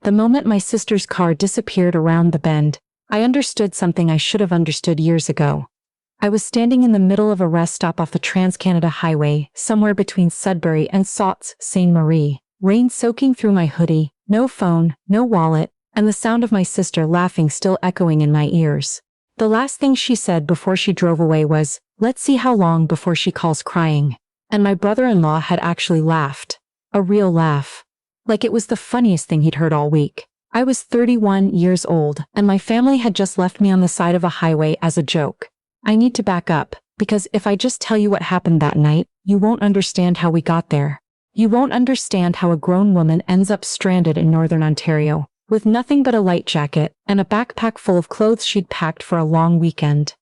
The moment my sister's car disappeared around the bend, I understood something I should have understood years ago. I was standing in the middle of a rest stop off the Trans-Canada Highway, somewhere between Sudbury and Sault Ste. Marie, rain soaking through my hoodie, no phone, no wallet, and the sound of my sister laughing still echoing in my ears. The last thing she said before she drove away was, "Let's see how long before she calls crying." And my brother-in-law had actually laughed. A real laugh. Like it was the funniest thing he'd heard all week. I was 31 years old, and my family had just left me on the side of a highway as a joke. I need to back up, because if I just tell you what happened that night, you won't understand how we got there. You won't understand how a grown woman ends up stranded in Northern Ontario, with nothing but a light jacket and a backpack full of clothes she'd packed for a long weekend.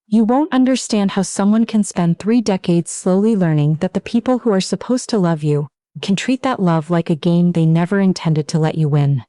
You won't understand how someone can spend 3 decades slowly learning that the people who are supposed to love you can treat that love like a game they never intended to let you win.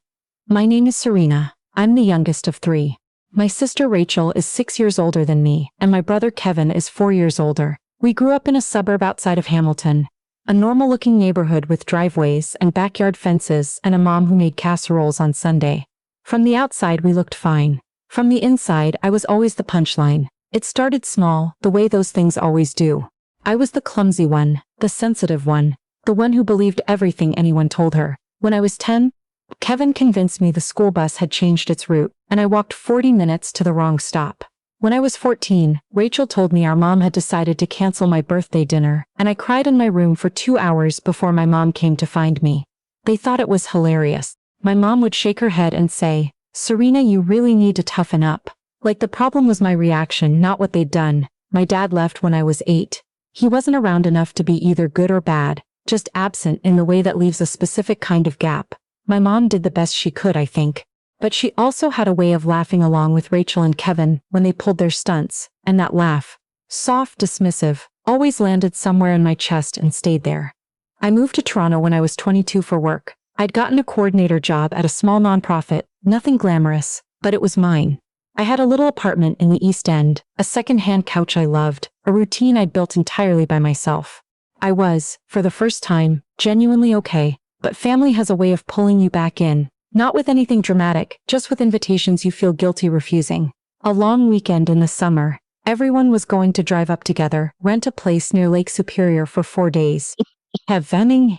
My name is Serena. I'm the youngest of 3. My sister Rachel is 6 years older than me, and my brother Kevin is 4 years older. We grew up in a suburb outside of Hamilton, a normal-looking neighborhood with driveways and backyard fences and a mom who made casseroles on Sunday. From the outside we looked fine. From the inside I was always the punchline. It started small, the way those things always do. I was the clumsy one, the sensitive one, the one who believed everything anyone told her. When I was 10, Kevin convinced me the school bus had changed its route, and I walked 40 minutes to the wrong stop. When I was 14, Rachel told me our mom had decided to cancel my birthday dinner, and I cried in my room for 2 hours before my mom came to find me. They thought it was hilarious. My mom would shake her head and say, "Serena, you really need to toughen up." Like the problem was my reaction, not what they'd done. My dad left when I was 8. He wasn't around enough to be either good or bad, just absent in the way that leaves a specific kind of gap. My mom did the best she could, I think. But she also had a way of laughing along with Rachel and Kevin when they pulled their stunts, and that laugh, soft, dismissive, always landed somewhere in my chest and stayed there. I moved to Toronto when I was 22 for work. I'd gotten a coordinator job at a small nonprofit, nothing glamorous, but it was mine. I had a little apartment in the East End, a second-hand couch I loved, a routine I'd built entirely by myself. I was, for the first time, genuinely okay, but family has a way of pulling you back in, not with anything dramatic, just with invitations you feel guilty refusing. A long weekend in the summer, everyone was going to drive up together, rent a place near Lake Superior for 4 days. Have Vemming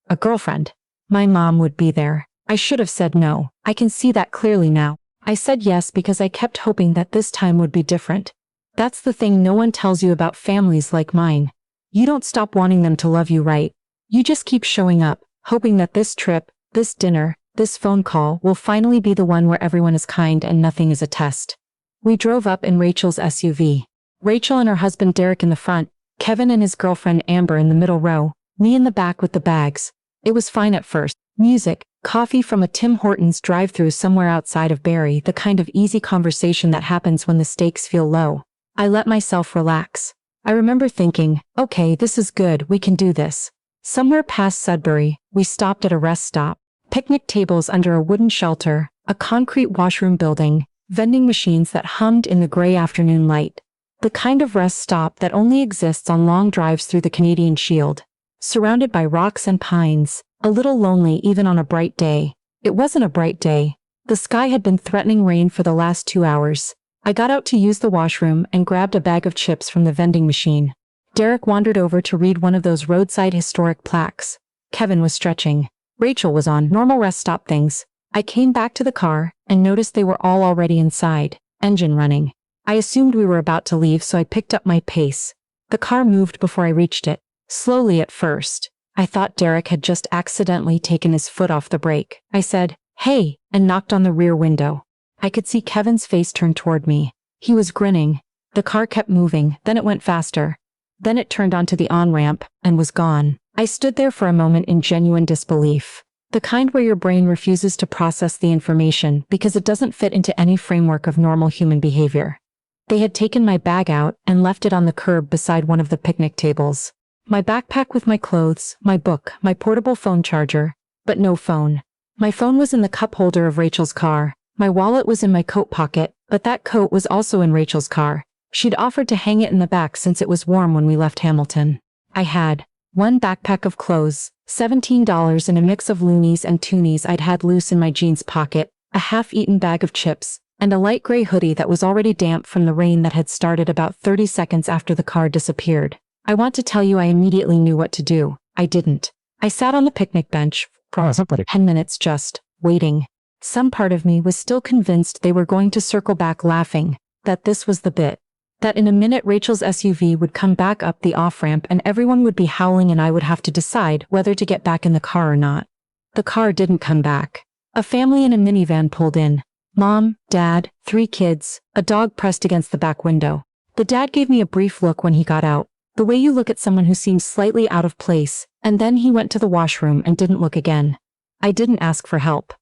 a girlfriend. My mom would be there. I should have said no. I can see that clearly now. I said yes because I kept hoping that this time would be different. That's the thing no one tells you about families like mine. You don't stop wanting them to love you, right? You just keep showing up, hoping that this trip, this dinner, this phone call will finally be the one where everyone is kind and nothing is a test. We drove up in Rachel's SUV. Rachel and her husband Derek in the front, Kevin and his girlfriend Amber in the middle row, me in the back with the bags. It was fine at first. Music, coffee from a Tim Hortons drive-thru somewhere outside of Barrie, the kind of easy conversation that happens when the stakes feel low. I let myself relax. I remember thinking, okay, this is good, we can do this. Somewhere past Sudbury, we stopped at a rest stop. Picnic tables under a wooden shelter, a concrete washroom building, vending machines that hummed in the gray afternoon light. The kind of rest stop that only exists on long drives through the Canadian Shield. Surrounded by rocks and pines, a little lonely even on a bright day. It wasn't a bright day. The sky had been threatening rain for the last 2 hours. I got out to use the washroom and grabbed a bag of chips from the vending machine. Derek wandered over to read one of those roadside historic plaques. Kevin was stretching. Rachel was on normal rest stop things. I came back to the car and noticed they were all already inside, engine running. I assumed we were about to leave, so I picked up my pace. The car moved before I reached it, slowly at first. I thought Derek had just accidentally taken his foot off the brake. I said, "Hey," and knocked on the rear window. I could see Kevin's face turn toward me. He was grinning. The car kept moving, then it went faster. Then it turned onto the on-ramp and was gone. I stood there for a moment in genuine disbelief. The kind where your brain refuses to process the information because it doesn't fit into any framework of normal human behavior. They had taken my bag out and left it on the curb beside one of the picnic tables. My backpack with my clothes, my book, my portable phone charger, but no phone. My phone was in the cup holder of Rachel's car. My wallet was in my coat pocket, but that coat was also in Rachel's car. She'd offered to hang it in the back since it was warm when we left Hamilton. I had one backpack of clothes, $17 in a mix of loonies and toonies I'd had loose in my jeans pocket, a half-eaten bag of chips, and a light gray hoodie that was already damp from the rain that had started about 30 seconds after the car disappeared. I want to tell you I immediately knew what to do. I didn't. I sat on the picnic bench for 10 minutes just waiting. Some part of me was still convinced they were going to circle back laughing, that this was the bit. That in a minute Rachel's SUV would come back up the off-ramp and everyone would be howling and I would have to decide whether to get back in the car or not. The car didn't come back. A family in a minivan pulled in. Mom, Dad, 3 kids, a dog pressed against the back window. The dad gave me a brief look when he got out, the way you look at someone who seems slightly out of place, and then he went to the washroom and didn't look again. I didn't ask for help.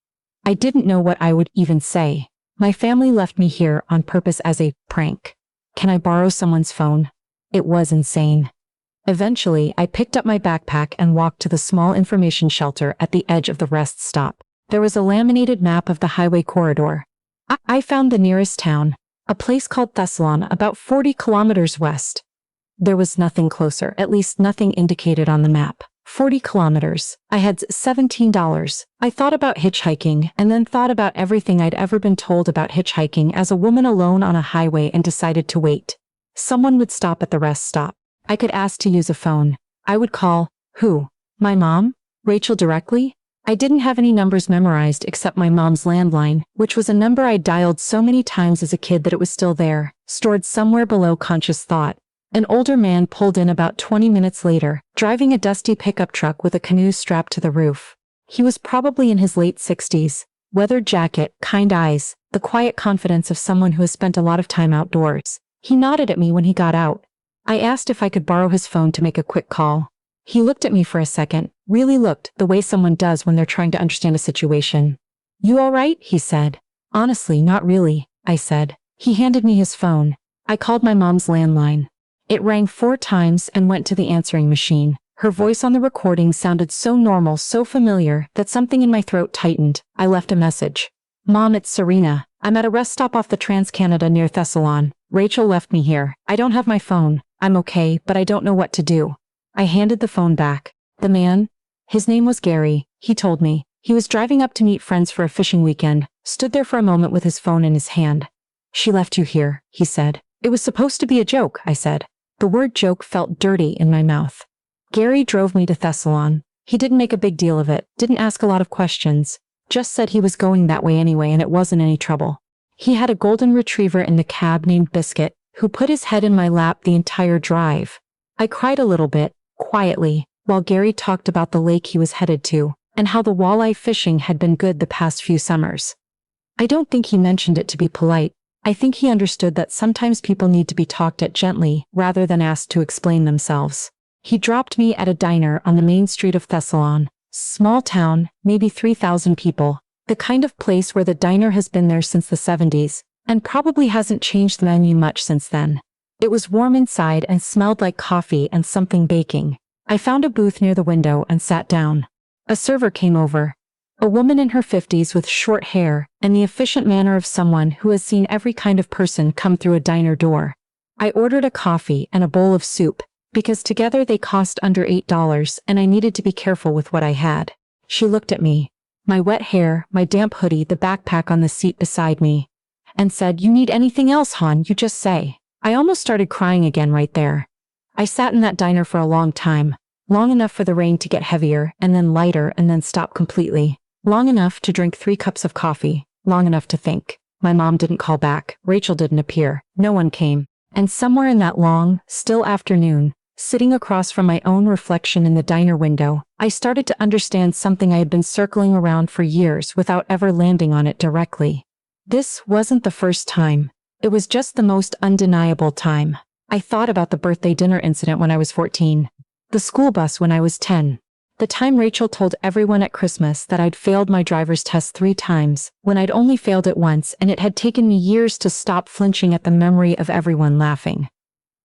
I didn't know what I would even say. My family left me here on purpose as a prank. Can I borrow someone's phone? It was insane. Eventually, I picked up my backpack and walked to the small information shelter at the edge of the rest stop. There was a laminated map of the highway corridor. I found the nearest town, a place called Fictional, about 40 kilometers west. There was nothing closer, at least nothing indicated on the map. 40 kilometers. I had $17. I thought about hitchhiking and then thought about everything I'd ever been told about hitchhiking as a woman alone on a highway and decided to wait. Someone would stop at the rest stop. I could ask to use a phone. I would call, who? My mom? Rachel directly? I didn't have any numbers memorized except my mom's landline, which was a number I dialed so many times as a kid that it was still there, stored somewhere below conscious thought. An older man pulled in about 20 minutes later, driving a dusty pickup truck with a canoe strapped to the roof. He was probably in his late 60s, weathered jacket, kind eyes, the quiet confidence of someone who has spent a lot of time outdoors. He nodded at me when he got out. I asked if I could borrow his phone to make a quick call. He looked at me for a second, really looked, the way someone does when they're trying to understand a situation. You all right? He said. Honestly, not really, I said. He handed me his phone. I called my mom's landline. It rang 4 times and went to the answering machine. Her voice on the recording sounded so normal, so familiar, that something in my throat tightened. I left a message. Mom, it's Serena. I'm at a rest stop off the Trans-Canada near Thessalon. Rachel left me here. I don't have my phone. I'm okay, but I don't know what to do. I handed the phone back. The man? His name was Gary, he told me. He was driving up to meet friends for a fishing weekend, stood there for a moment with his phone in his hand. She left you here, he said. It was supposed to be a joke, I said. The word joke felt dirty in my mouth. Gary drove me to Thessalon. He didn't make a big deal of it, didn't ask a lot of questions, just said he was going that way anyway and it wasn't any trouble. He had a golden retriever in the cab named Biscuit, who put his head in my lap the entire drive. I cried a little bit, quietly, while Gary talked about the lake he was headed to, and how the walleye fishing had been good the past few summers. I don't think he mentioned it to be polite. I think he understood that sometimes people need to be talked at gently, rather than asked to explain themselves. He dropped me at a diner on the main street of Thessalon. Small town, maybe 3,000 people. The kind of place where the diner has been there since the 70s, and probably hasn't changed the menu much since then. It was warm inside and smelled like coffee and something baking. I found a booth near the window and sat down. A server came over. A woman in her 50s with short hair and the efficient manner of someone who has seen every kind of person come through a diner door. I ordered a coffee and a bowl of soup, because together they cost under $8 and I needed to be careful with what I had. She looked at me, my wet hair, my damp hoodie, the backpack on the seat beside me, and said, "You need anything else, hon, you just say." I almost started crying again right there. I sat in that diner for a long time, long enough for the rain to get heavier and then lighter and then stop completely. Long enough to drink 3 cups of coffee, long enough to think. My mom didn't call back, Rachel didn't appear, no one came. And somewhere in that long, still afternoon, sitting across from my own reflection in the diner window, I started to understand something I had been circling around for years without ever landing on it directly. This wasn't the first time. It was just the most undeniable time. I thought about the birthday dinner incident when I was 14, the school bus when I was 10, the time Rachel told everyone at Christmas that I'd failed my driver's test 3 times, when I'd only failed it once and it had taken me years to stop flinching at the memory of everyone laughing.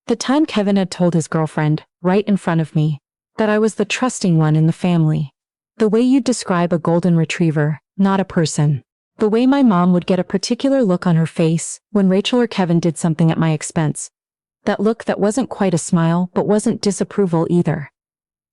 The time Kevin had told his girlfriend, right in front of me, that I was the trusting one in the family. The way you'd describe a golden retriever, not a person. The way my mom would get a particular look on her face when Rachel or Kevin did something at my expense. That look that wasn't quite a smile but wasn't disapproval either.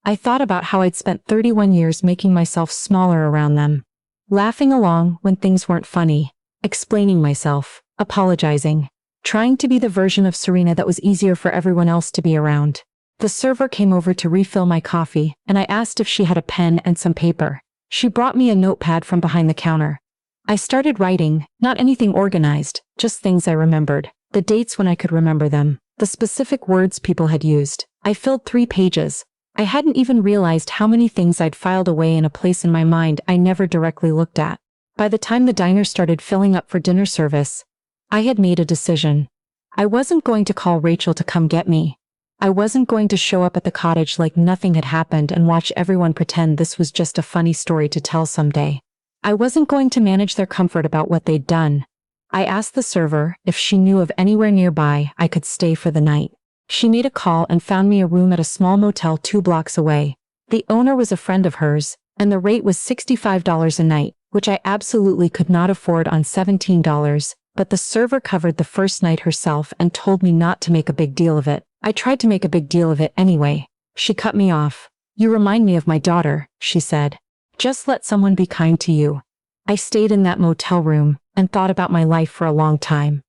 I thought about how I'd spent 31 years making myself smaller around them. Laughing along when things weren't funny, explaining myself, apologizing, trying to be the version of Serena that was easier for everyone else to be around. The server came over to refill my coffee, and I asked if she had a pen and some paper. She brought me a notepad from behind the counter. I started writing, not anything organized, just things I remembered, the dates when I could remember them, the specific words people had used. I filled 3 pages. I hadn't even realized how many things I'd filed away in a place in my mind I never directly looked at. By the time the diner started filling up for dinner service, I had made a decision. I wasn't going to call Rachel to come get me. I wasn't going to show up at the cottage like nothing had happened and watch everyone pretend this was just a funny story to tell someday. I wasn't going to manage their comfort about what they'd done. I asked the server if she knew of anywhere nearby I could stay for the night. She made a call and found me a room at a small motel 2 blocks away. The owner was a friend of hers, and the rate was $65 a night, which I absolutely could not afford on $17, but the server covered the first night herself and told me not to make a big deal of it. I tried to make a big deal of it anyway. She cut me off. "You remind me of my daughter," she said. "Just let someone be kind to you." I stayed in that motel room and thought about my life for a long time.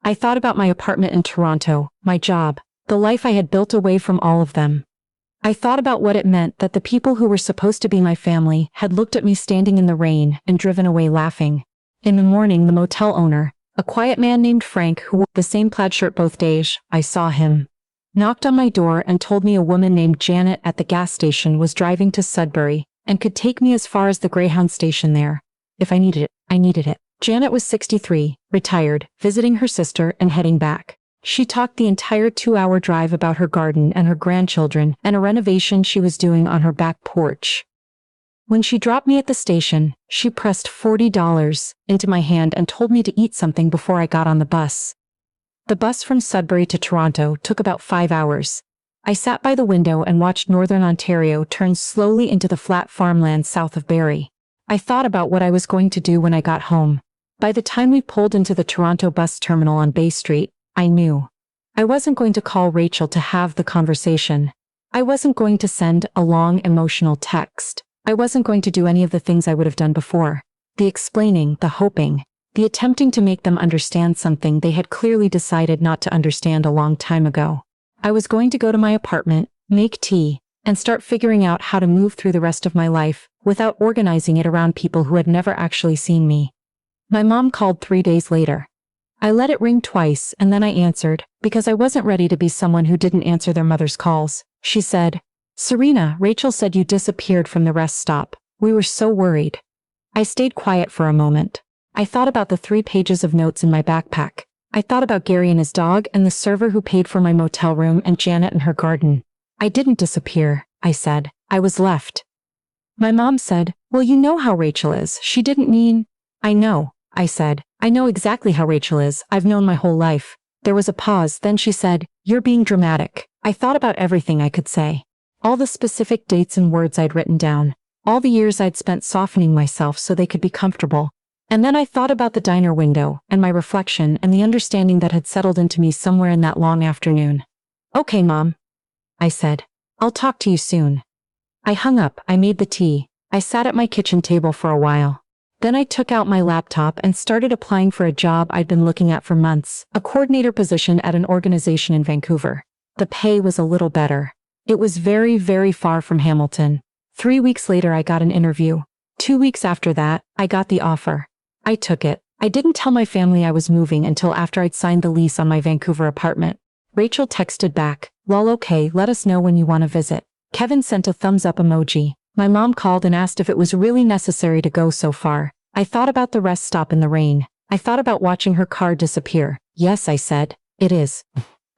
I thought about my apartment in Toronto, my job, the life I had built away from all of them. I thought about what it meant that the people who were supposed to be my family had looked at me standing in the rain and driven away laughing. In the morning, the motel owner, a quiet man named Frank who wore the same plaid shirt both days, I saw him, knocked on my door and told me a woman named Janet at the gas station was driving to Sudbury and could take me as far as the Greyhound station there. If I needed it, I needed it. Janet was 63, retired, visiting her sister and heading back. She talked the entire 2-hour drive about her garden and her grandchildren and a renovation she was doing on her back porch. When she dropped me at the station, she pressed $40 into my hand and told me to eat something before I got on the bus. The bus from Sudbury to Toronto took about 5 hours. I sat by the window and watched northern Ontario turn slowly into the flat farmland south of Barrie. I thought about what I was going to do when I got home. By the time we pulled into the Toronto bus terminal on Bay Street, I knew. I wasn't going to call Rachel to have the conversation. I wasn't going to send a long emotional text. I wasn't going to do any of the things I would have done before. The explaining, the hoping, the attempting to make them understand something they had clearly decided not to understand a long time ago. I was going to go to my apartment, make tea, and start figuring out how to move through the rest of my life without organizing it around people who had never actually seen me. My mom called 3 days later. I let it ring twice and then I answered, because I wasn't ready to be someone who didn't answer their mother's calls. She said, "Serena, Rachel said you disappeared from the rest stop. We were so worried." I stayed quiet for a moment. I thought about the 3 pages of notes in my backpack. I thought about Gary and his dog and the server who paid for my motel room and Janet and her garden. "I didn't disappear," I said. "I was left." My mom said, "Well, you know how Rachel is. She didn't mean—" "I know," I said. "I know exactly how Rachel is. I've known my whole life." There was a pause, then she said, "You're being dramatic." I thought about everything I could say. All the specific dates and words I'd written down. All the years I'd spent softening myself so they could be comfortable. And then I thought about the diner window, and my reflection, and the understanding that had settled into me somewhere in that long afternoon. "Okay, Mom," I said. "I'll talk to you soon." I hung up, I made the tea. I sat at my kitchen table for a while. Then I took out my laptop and started applying for a job I'd been looking at for months, a coordinator position at an organization in Vancouver. The pay was a little better. It was very, very far from Hamilton. 3 weeks later I got an interview. 2 weeks after that, I got the offer. I took it. I didn't tell my family I was moving until after I'd signed the lease on my Vancouver apartment. Rachel texted back, "Lol, okay, let us know when you want to visit." Kevin sent a thumbs up emoji. My mom called and asked if it was really necessary to go so far. I thought about the rest stop in the rain. I thought about watching her car disappear. "Yes," I said, "it is."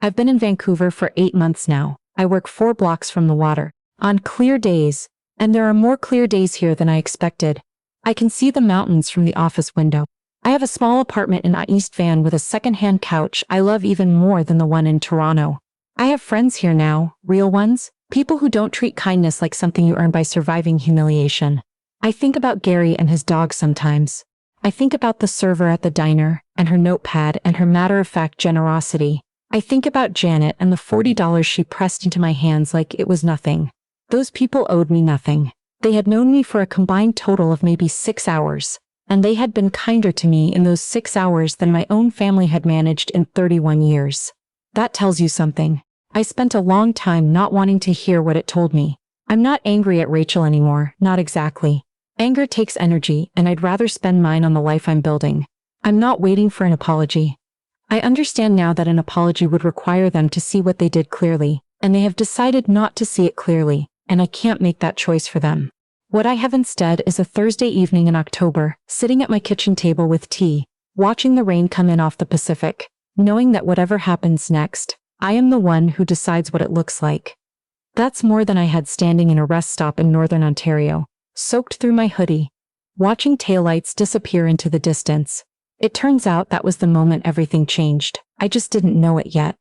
I've been in Vancouver for 8 months now. I work 4 blocks from the water. On clear days, and there are more clear days here than I expected, I can see the mountains from the office window. I have a small apartment in East Van with a second-hand couch I love even more than the one in Toronto. I have friends here now, real ones, people who don't treat kindness like something you earn by surviving humiliation. I think about Gary and his dog sometimes. I think about the server at the diner, and her notepad and her matter-of-fact generosity. I think about Janet and the $40 she pressed into my hands like it was nothing. Those people owed me nothing. They had known me for a combined total of maybe 6 hours, and they had been kinder to me in those 6 hours than my own family had managed in 31 years. That tells you something. I spent a long time not wanting to hear what it told me. I'm not angry at Rachel anymore, not exactly. Anger takes energy, and I'd rather spend mine on the life I'm building. I'm not waiting for an apology. I understand now that an apology would require them to see what they did clearly, and they have decided not to see it clearly, and I can't make that choice for them. What I have instead is a Thursday evening in October, sitting at my kitchen table with tea, watching the rain come in off the Pacific, knowing that whatever happens next, I am the one who decides what it looks like. That's more than I had standing in a rest stop in Northern Ontario, soaked through my hoodie, watching taillights disappear into the distance. It turns out that was the moment everything changed. I just didn't know it yet.